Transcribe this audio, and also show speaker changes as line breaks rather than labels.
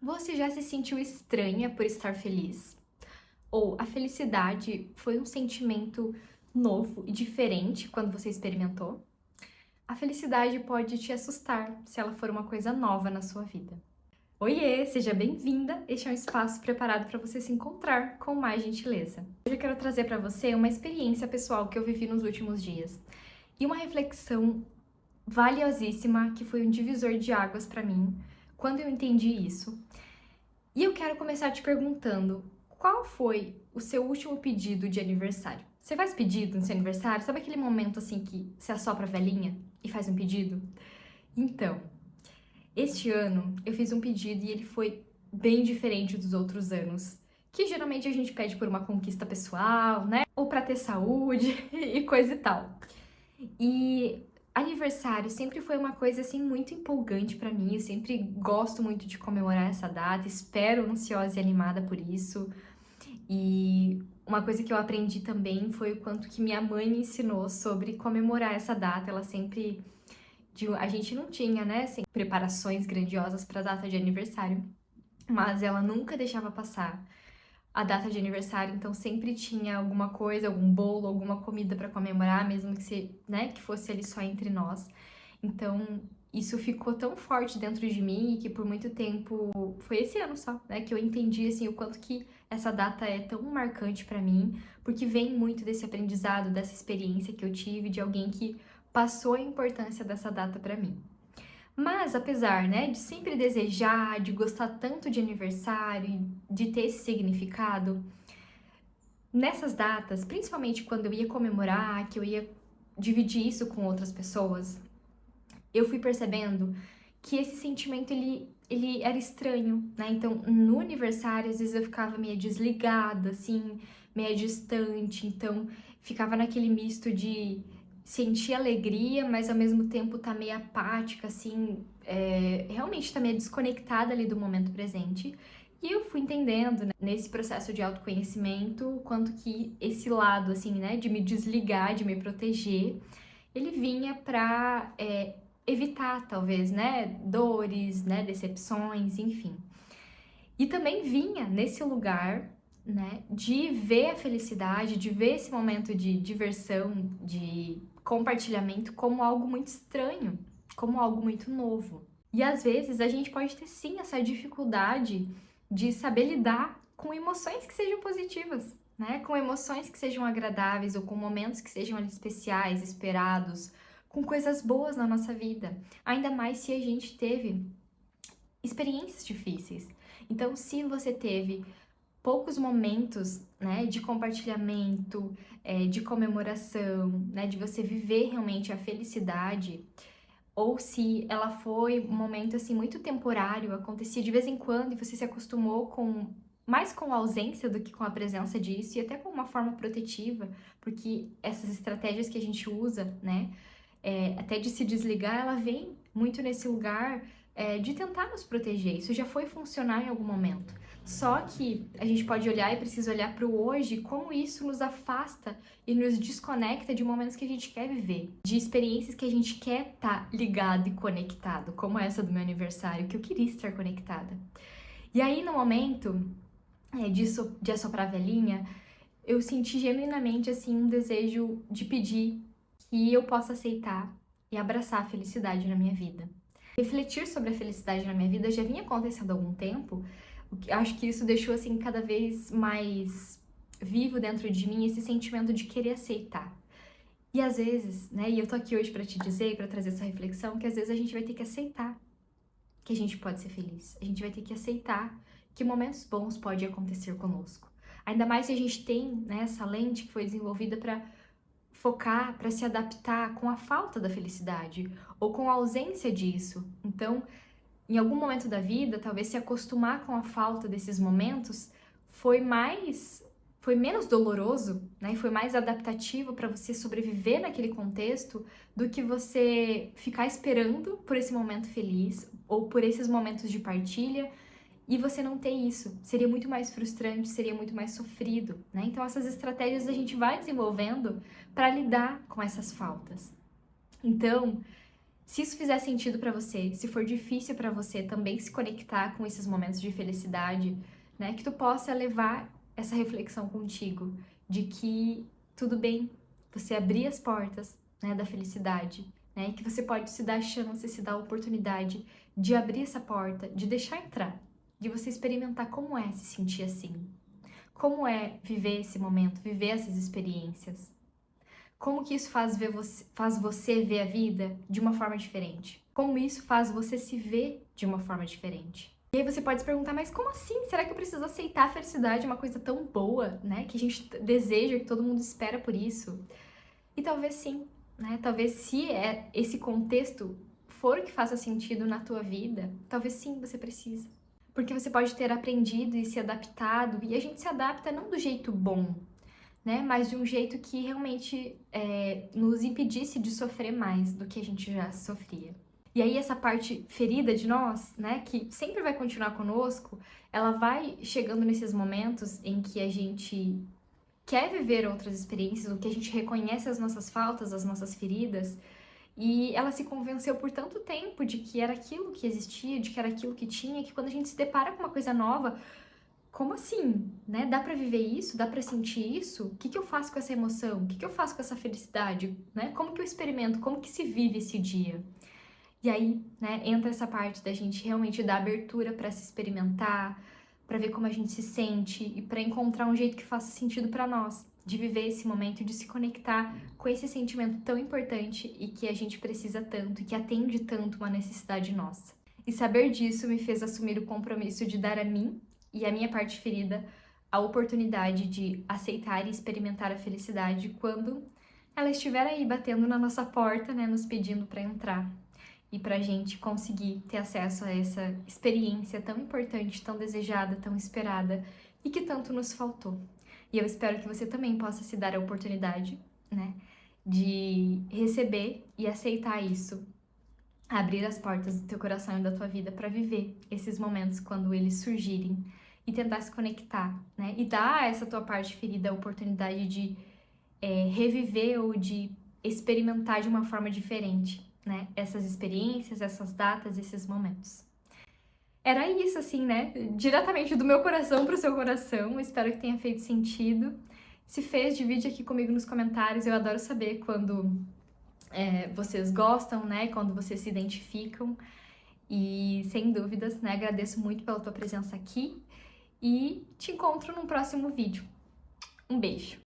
Você já se sentiu estranha por estar feliz? Ou a felicidade foi um sentimento novo e diferente quando você experimentou? A felicidade pode te assustar se ela for uma coisa nova na sua vida. Oiê, seja bem-vinda! Este é um espaço preparado para você se encontrar com mais gentileza. Hoje eu quero trazer para você uma experiência pessoal que eu vivi nos últimos dias e uma reflexão valiosíssima que foi um divisor de águas para mim quando eu entendi isso. E eu quero começar te perguntando, qual foi o seu último pedido de aniversário? Você faz pedido no seu aniversário? Sabe aquele momento assim que você assopra a velhinha e faz um pedido? Então, este ano eu fiz um pedido e ele foi bem diferente dos outros anos. Que geralmente a gente pede por uma conquista pessoal, né? Ou pra ter saúde e coisa e tal. E aniversário sempre foi uma coisa assim muito empolgante pra mim. Eu sempre gosto muito de comemorar essa data, espero ansiosa e animada por isso. E uma coisa que eu aprendi também foi o quanto que minha mãe me ensinou sobre comemorar essa data. Ela sempre a gente não tinha, né, assim, preparações grandiosas para data de aniversário, mas ela nunca deixava passar a data de aniversário, então sempre tinha alguma coisa, algum bolo, alguma comida para comemorar, mesmo que né, que fosse ali só entre nós. Então, isso ficou tão forte dentro de mim que por muito tempo, foi esse ano só, né, que eu entendi assim o quanto que essa data é tão marcante para mim, porque vem muito desse aprendizado, dessa experiência que eu tive de alguém que passou a importância dessa data para mim. Mas apesar, né, de sempre desejar, de gostar tanto de aniversário, de ter esse significado, nessas datas, principalmente quando eu ia comemorar, que eu ia dividir isso com outras pessoas, eu fui percebendo que esse sentimento ele era estranho, né? Então, no aniversário, às vezes eu ficava meio desligada, assim, meio distante, então ficava naquele misto de sentir alegria, mas ao mesmo tempo tá meio apática, assim, realmente tá meio desconectada ali do momento presente. E eu fui entendendo, né, nesse processo de autoconhecimento, o quanto que esse lado, assim, né, de me desligar, de me proteger, ele vinha pra evitar, talvez, né, dores, né, decepções, enfim. E também vinha nesse lugar, né, de ver a felicidade, de ver esse momento de diversão, de compartilhamento como algo muito estranho, como algo muito novo. E às vezes a gente pode ter sim essa dificuldade de saber lidar com emoções que sejam positivas, né? Com emoções que sejam agradáveis ou com momentos que sejam ali especiais, esperados, com coisas boas na nossa vida. Ainda mais se a gente teve experiências difíceis. Então, se você teve poucos momentos, né, de compartilhamento, de comemoração, né, de você viver realmente a felicidade, ou se ela foi um momento assim muito temporário, acontecia de vez em quando e você se acostumou com mais com a ausência do que com a presença disso e até com uma forma protetiva, porque essas estratégias que a gente usa, né, até de se desligar, ela vem muito nesse lugar de tentar nos proteger. Isso já foi funcionar em algum momento. Só que a gente pode olhar e precisa olhar para o hoje, como isso nos afasta e nos desconecta de momentos que a gente quer viver, de experiências que a gente quer estar ligado e conectado, como essa do meu aniversário, que eu queria estar conectada. E aí, no momento de assoprar a velhinha, eu senti genuinamente assim um desejo de pedir que eu possa aceitar e abraçar a felicidade na minha vida. Refletir sobre a felicidade na minha vida já vinha acontecendo há algum tempo. Acho que isso deixou assim cada vez mais vivo dentro de mim esse sentimento de querer aceitar. E às vezes, né, e eu tô aqui hoje pra te dizer, pra trazer essa reflexão, que às vezes a gente vai ter que aceitar que a gente pode ser feliz. A gente vai ter que aceitar que momentos bons podem acontecer conosco. Ainda mais se a gente tem, né, essa lente que foi desenvolvida para focar, para se adaptar com a falta da felicidade ou com a ausência disso. Então, em algum momento da vida, talvez se acostumar com a falta desses momentos foi menos doloroso, né? E foi mais adaptativo para você sobreviver naquele contexto do que você ficar esperando por esse momento feliz ou por esses momentos de partilha e você não ter isso. Seria muito mais frustrante, seria muito mais sofrido, né? Então essas estratégias a gente vai desenvolvendo para lidar com essas faltas. Então, Se isso fizer sentido pra você, se for difícil pra você também se conectar com esses momentos de felicidade, né, que tu possa levar essa reflexão contigo de que tudo bem você abrir as portas, né, da felicidade, né, e que você pode se dar a chance, se dar a oportunidade de abrir essa porta, de deixar entrar, de você experimentar como é se sentir assim, como é viver esse momento, viver essas experiências. Como que isso faz você ver a vida de uma forma diferente? Como isso faz você se ver de uma forma diferente? E aí você pode se perguntar, mas como assim? Será que eu preciso aceitar a felicidade, uma coisa tão boa, né? Que a gente deseja, que todo mundo espera por isso? E talvez sim, né? Talvez se esse contexto for o que faça sentido na tua vida, talvez sim você precisa. Porque você pode ter aprendido e se adaptado, e a gente se adapta não do jeito bom, né? Mas de um jeito que realmente nos impedisse de sofrer mais do que a gente já sofria. E aí essa parte ferida de nós, né, que sempre vai continuar conosco, ela vai chegando nesses momentos em que a gente quer viver outras experiências, o que a gente reconhece as nossas faltas, as nossas feridas, e ela se convenceu por tanto tempo de que era aquilo que existia, de que era aquilo que tinha, que quando a gente se depara com uma coisa nova, como assim, né? Dá pra viver isso? Dá pra sentir isso? O que que eu faço com essa emoção? O que que eu faço com essa felicidade, né? Como que eu experimento? Como que se vive esse dia? E aí, né, entra essa parte da gente realmente dar abertura pra se experimentar, pra ver como a gente se sente e pra encontrar um jeito que faça sentido pra nós, de viver esse momento, de se conectar com esse sentimento tão importante e que a gente precisa tanto e que atende tanto uma necessidade nossa. E saber disso me fez assumir o compromisso de dar a mim e a minha parte ferida a oportunidade de aceitar e experimentar a felicidade quando ela estiver aí batendo na nossa porta, né, nos pedindo para entrar e pra gente conseguir ter acesso a essa experiência tão importante, tão desejada, tão esperada e que tanto nos faltou. E eu espero que você também possa se dar a oportunidade, né, de receber e aceitar isso, abrir as portas do teu coração e da tua vida para viver esses momentos quando eles surgirem e tentar se conectar, né? E dar a essa tua parte ferida a oportunidade de reviver ou de experimentar de uma forma diferente, né? Essas experiências, essas datas, esses momentos. Era isso, assim, né? Diretamente do meu coração pro seu coração. Espero que tenha feito sentido. Se fez, divide aqui comigo nos comentários. Eu adoro saber quando vocês gostam, né? Quando vocês se identificam. E sem dúvidas, né? Agradeço muito pela tua presença aqui e te encontro num próximo vídeo. Um beijo!